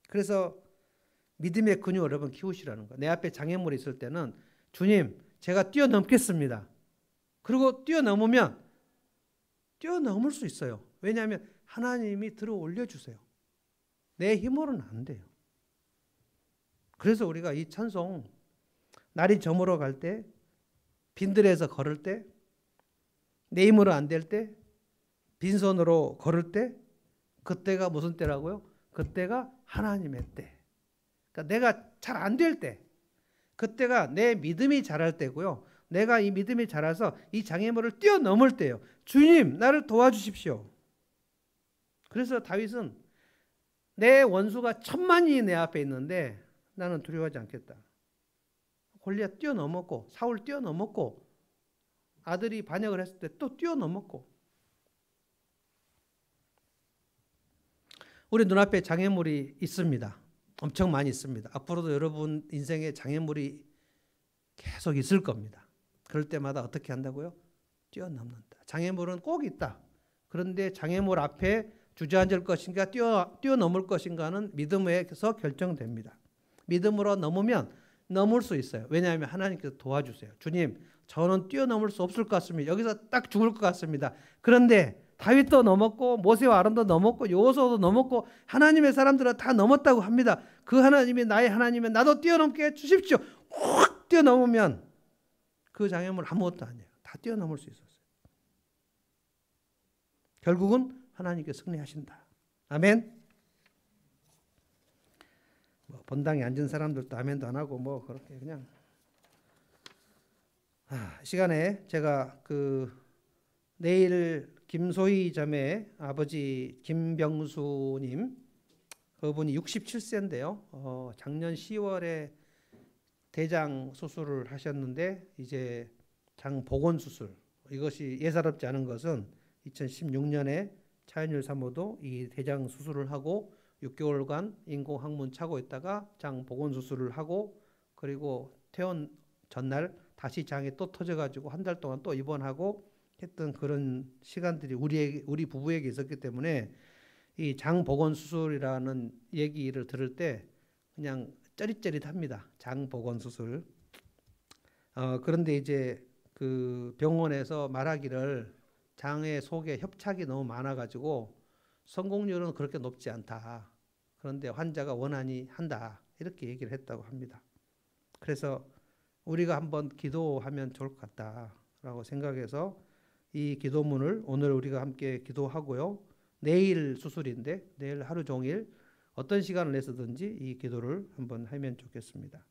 Speaker 1: 그래서 믿음의 근육 여러분 키우시라는 거예요. 내 앞에 장애물이 있을 때는 주님 제가 뛰어넘겠습니다. 그리고 뛰어넘으면 뛰어넘을 수 있어요. 왜냐하면 하나님이 들어 올려주세요. 내 힘으로는 안 돼요. 그래서 우리가 이 찬송 날이 저물어 갈 때 빈들에서 걸을 때 내 힘으로 안 될 때 빈손으로 걸을 때 그때가 무슨 때라고요? 그때가 하나님의 때. 그러니까 내가 잘 안 될 때 그때가 내 믿음이 자랄 때고요. 내가 이 믿음이 자라서 이 장애물을 뛰어넘을 때요. 주님 나를 도와주십시오. 그래서 다윗은 내 원수가 1000만이 내 앞에 있는데 나는 두려워하지 않겠다. 골리앗 뛰어넘었고 사울 뛰어넘었고 아들이 반역을 했을 때 또 뛰어넘었고 우리 눈앞에 장애물이 있습니다. 엄청 많이 있습니다. 앞으로도 여러분 인생에 장애물이 계속 있을 겁니다. 그럴 때마다 어떻게 한다고요? 뛰어넘는다. 장애물은 꼭 있다. 그런데 장애물 앞에 주저앉을 것인가 뛰어넘을 것인가는 믿음에서 결정됩니다. 믿음으로 넘으면 넘을 수 있어요. 왜냐하면 하나님께서 도와주세요. 주님 저는 뛰어넘을 수 없을 것 같습니다. 여기서 딱 죽을 것 같습니다. 그런데 다윗도 넘었고 모세와 아론도 넘었고 여호수아도 넘었고 하나님의 사람들은 다 넘었다고 합니다. 그 하나님이 나의 하나님은 나도 뛰어넘게 해주십시오. 확 뛰어넘으면 그 장애물 아무것도 아니에요. 다 뛰어넘을 수 있었어요. 결국은 하나님께 승리하신다. 아멘. 본당에 앉은 사람들도 아멘도 안 하고 뭐 그렇게 그냥 시간에 제가 내일 김소희 자매 아버지 김병수님 그분이 67세인데요. 작년 10월에 대장 수술을 하셨는데 이제 장 복원 수술 이것이 예사롭지 않은 것은 2016년에 차은율 사모도 이 대장 수술을 하고 6개월간 인공항문 차고 있다가 장 복원 수술을 하고 그리고 퇴원 전날 다시 장이 또 터져가지고 한 달 동안 또 입원하고 했던 그런 시간들이 우리 부부에게 있었기 때문에 이 장 복원 수술이라는 얘기를 들을 때 그냥 쩌릿쩌릿합니다. 장 복원 수술. 그런데 이제 그 병원에서 말하기를 장의 속에 협착이 너무 많아가지고 성공률은 그렇게 높지 않다. 그런데 환자가 원하니 한다. 이렇게 얘기를 했다고 합니다. 그래서 우리가 한번 기도하면 좋을 것 같다라고 생각해서 이 기도문을 오늘 우리가 함께 기도하고요. 내일 수술인데 내일 하루 종일 어떤 시간을 내서든지 이 기도를 한번 하면 좋겠습니다.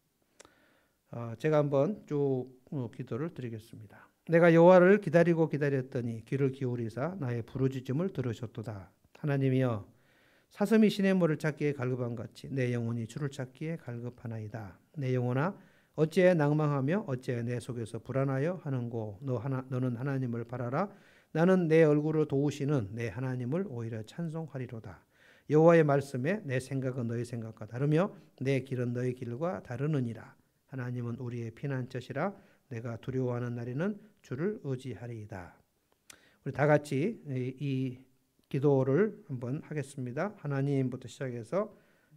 Speaker 1: 제가 한번 쭉 기도를 드리겠습니다. 내가 여호와를 기다리고 기다렸더니 귀를 기울이사 나의 부르짖음을 들으셨도다. 하나님이여 사슴이 시냇물을 찾기에 갈급한 같이 내 영혼이 주를 찾기에 갈급하나이다. 내 영혼아 어찌해 낭망하며 어찌해 내 속에서 불안하여 하는고 너는 하나님을 바라라. 나는 내 얼굴을 도우시는 내 하나님을 오히려 찬송하리로다. 여호와의 말씀에 내 생각은 너희 생각과 다르며 내 길은 너희 길과 다르느니라. 하나님은 우리의 피난처시라. 내가 두려워하는 날에는 주를 의지하리이다. 우리 다 같이 이 기도를 한번 하겠습니다. 하나님부터 시작해서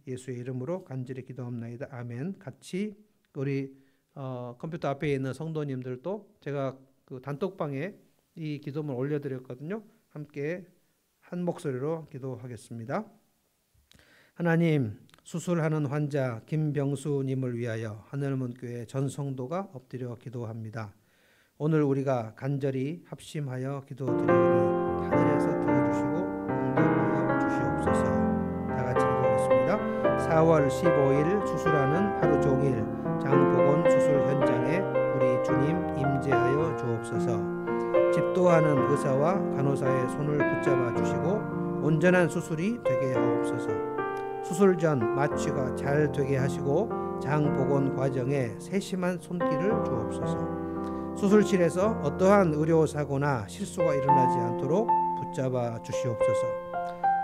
Speaker 1: 예수의 이름으로 간절히 기도합나이다. 아멘. 같이 우리 컴퓨터 앞에 있는 성도님들도 제가 그 단톡방에 이 기도문 올려드렸거든요. 함께 한 목소리로 기도하겠습니다. 하나님, 수술하는 환자 김병수님을 위하여 하늘문교회 전 성도가 엎드려 기도합니다. 오늘 우리가 간절히 합심하여 기도드리오니 하늘에서 들어주시고 응답하여 주시옵소서. 다 같이 기도하겠습니다. 4월 15일 수술하는 하루 종일 장보건 수술 현장에 우리 주님 임재하여 주옵소서. 집도하는 의사와 간호사의 손을 붙잡아 주시고 온전한 수술이 되게 하옵소서. 수술 전 마취가 잘 되게 하시고 장보건 과정에 세심한 손길을 주옵소서. 수술실에서 어떠한 의료사고나 실수가 일어나지 않도록 붙잡아 주시옵소서.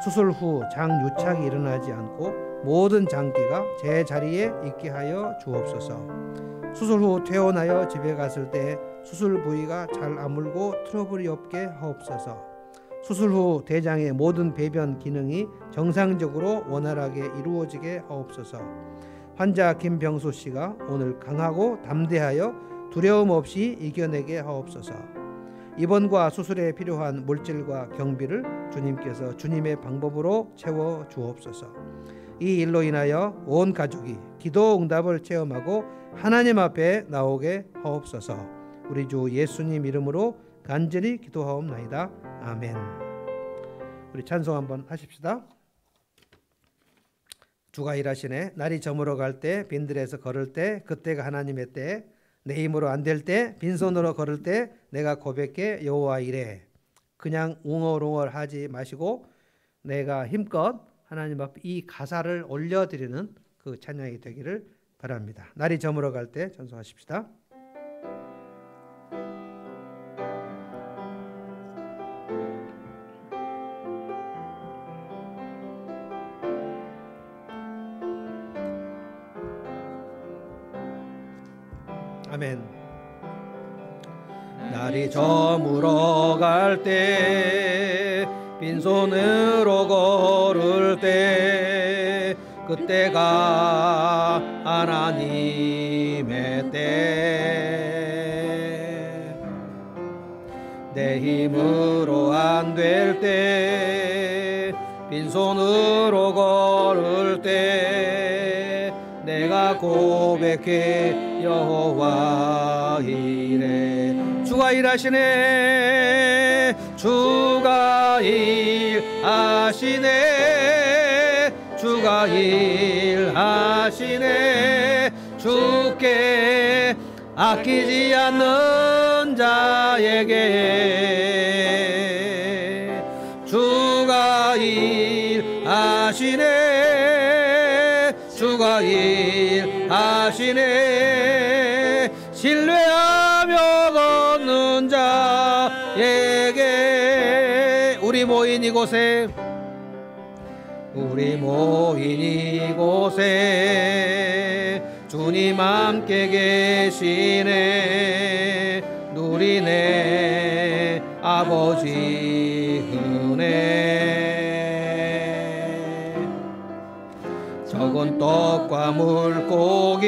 Speaker 1: 수술 후 장유착이 일어나지 않고 모든 장기가 제자리에 있게 하여 주옵소서. 수술 후 퇴원하여 집에 갔을 때 수술 부위가 잘 아물고 트러블이 없게 하옵소서. 수술 후 대장의 모든 배변 기능이 정상적으로 원활하게 이루어지게 하옵소서. 환자 김병수 씨가 오늘 강하고 담대하여 두려움 없이 이겨내게 하옵소서. 입원과 수술에 필요한 물질과 경비를 주님께서 주님의 방법으로 채워 주옵소서. 이 일로 인하여 온 가족이 기도 응답을 체험하고 하나님 앞에 나오게 하옵소서. 우리 주 예수님 이름으로 간절히 기도하옵나이다. 아멘. 우리 찬송 한번 하십시다. 주가 일하시네. 날이 저물어 갈 때, 빈들에서 걸을 때, 그때가 하나님의 때, 내 힘으로 안 될 때, 빈손으로 걸을 때 내가 고백해 여호와 이래. 그냥 웅얼웅얼 하지 마시고 내가 힘껏 하나님 앞에 이 가사를 올려드리는 그 찬양이 되기를 바랍니다. 날이 저물어 갈 때 찬송하십시다. 아멘. 날이 저물어 갈 때, 빈손으로 걸을 때, 그때가 하나님의 때. 내 힘으로 안 될 때, 빈손으로 걸을 때, 내가 고백해 여호와 이래. 주가 일하시네. 주가 일하시네. 주가 일하시네. 주께 아끼지 않는 자에게 주가 일하시네. 주가 일하시네. 신뢰하며 걷는 자에게 우리 모인 이곳에 주님 함께 계시네. 누리네 아버지 은혜. 적은 떡과 물고기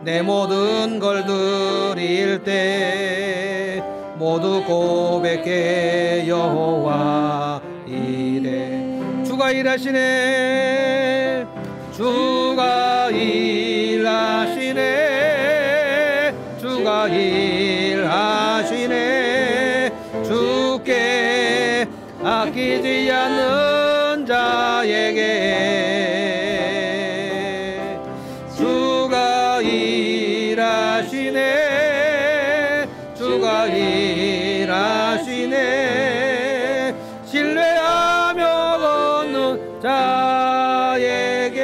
Speaker 1: 내 모든 걸 드릴 때 모두 고백해 여호와 이래. 주가 일하시네. 주가 일하시네. 주가 일하시네. 주께 아끼지 않는 자에게 주가 일하시네. 주가 일하시네. 신뢰하며 걷는 자에게.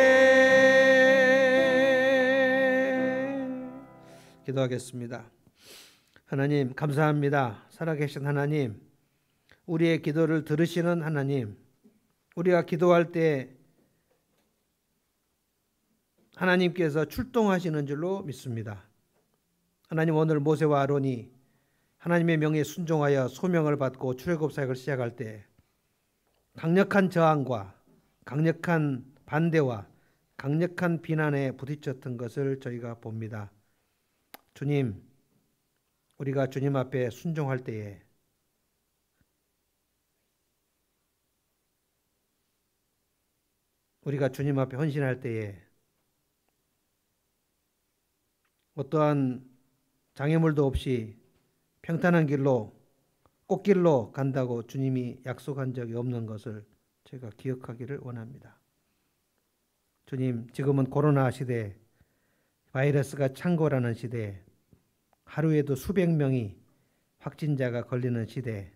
Speaker 1: 기도하겠습니다. 하나님 감사합니다. 살아계신 하나님, 우리의 기도를 들으시는 하나님, 우리가 기도할 때 하나님께서 출동하시는 줄로 믿습니다. 하나님, 오늘 모세와 아론이 하나님의 명에 순종하여 소명을 받고 출애굽 사역을 시작할 때 강력한 저항과 강력한 반대와 강력한 비난에 부딪혔던 것을 저희가 봅니다. 주님, 우리가 주님 앞에 순종할 때에 우리가 주님 앞에 헌신할 때에 어떠한 장애물도 없이 평탄한 길로 꽃길로 간다고 주님이 약속한 적이 없는 것을 제가 기억하기를 원합니다. 주님, 지금은 코로나 시대, 바이러스가 창궐하는 시대, 하루에도 수백 명이 확진자가 걸리는 시대,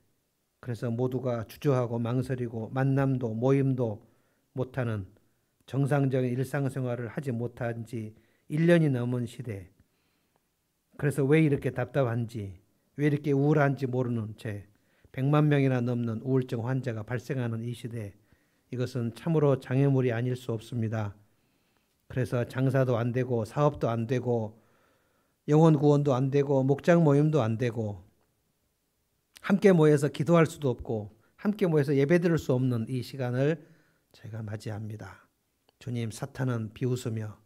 Speaker 1: 그래서 모두가 주저하고 망설이고 만남도 모임도 못하는 정상적인 일상생활을 하지 못한 지 1년이 넘은 시대, 그래서 왜 이렇게 답답한지, 왜 이렇게 우울한지 모르는 채 100만 명이나 넘는 우울증 환자가 발생하는 이 시대, 이것은 참으로 장애물이 아닐 수 없습니다. 그래서 장사도 안 되고 사업도 안 되고 영혼 구원도 안 되고 목장 모임도 안 되고 함께 모여서 기도할 수도 없고 함께 모여서 예배드릴 수 없는 이 시간을 저희가 맞이합니다. 주님, 사탄은 비웃으며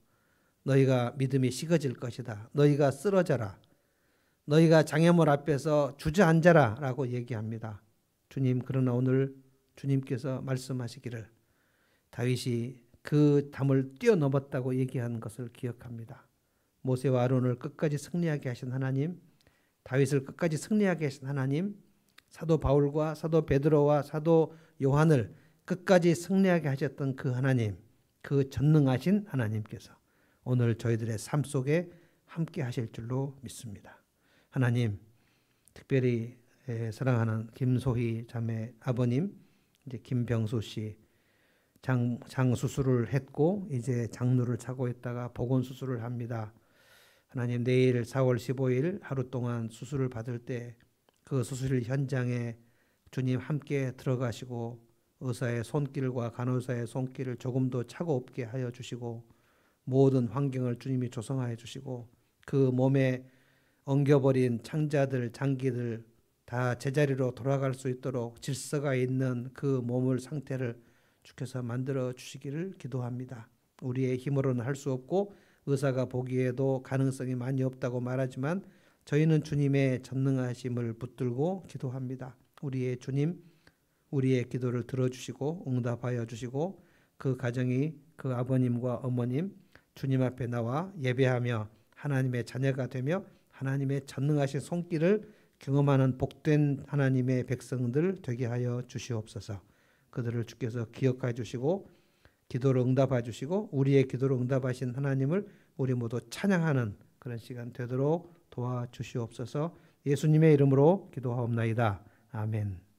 Speaker 1: 너희가 믿음이 식어질 것이다. 너희가 쓰러져라. 너희가 장애물 앞에서 주저앉아라 라고 얘기합니다. 주님, 그러나 오늘 주님께서 말씀하시기를 다윗이 그 담을 뛰어넘었다고 얘기한 것을 기억합니다. 모세와 아론을 끝까지 승리하게 하신 하나님, 다윗을 끝까지 승리하게 하신 하나님, 사도 바울과 사도 베드로와 사도 요한을 끝까지 승리하게 하셨던 그 하나님, 그 전능하신 하나님께서 오늘 저희들의 삶 속에 함께 하실 줄로 믿습니다. 하나님, 특별히 사랑하는 김소희 자매 아버님, 이제 김병수 씨 장 수술을 했고 이제 장루를 차고 있다가 보건 수술을 합니다. 하나님, 내일 4월 15일 하루 동안 수술을 받을 때 그 수술 현장에 주님 함께 들어가시고 의사의 손길과 간호사의 손길을 조금도 차고 없게 하여 주시고 모든 환경을 주님이 조성하여 주시고 그 몸에 엉겨버린 창자들, 장기들 다 제자리로 돌아갈 수 있도록 질서가 있는 그 몸을 상태를 주께서 만들어 주시기를 기도합니다. 우리의 힘으로는 할 수 없고 의사가 보기에도 가능성이 많이 없다고 말하지만 저희는 주님의 전능하심을 붙들고 기도합니다. 우리의 주님, 우리의 기도를 들어주시고 응답하여 주시고 그 가정이, 그 아버님과 어머님 주님 앞에 나와 예배하며 하나님의 자녀가 되며 하나님의 전능하신 손길을 경험하는 복된 하나님의 백성들 되게 하여 주시옵소서. 그들을 주께서 기억해 주시고 기도를 응답해 주시고 우리의 기도를 응답하신 하나님을 우리 모두 찬양하는 그런 시간 되도록 도와주시옵소서. 예수님의 이름으로 기도하옵나이다. 아멘.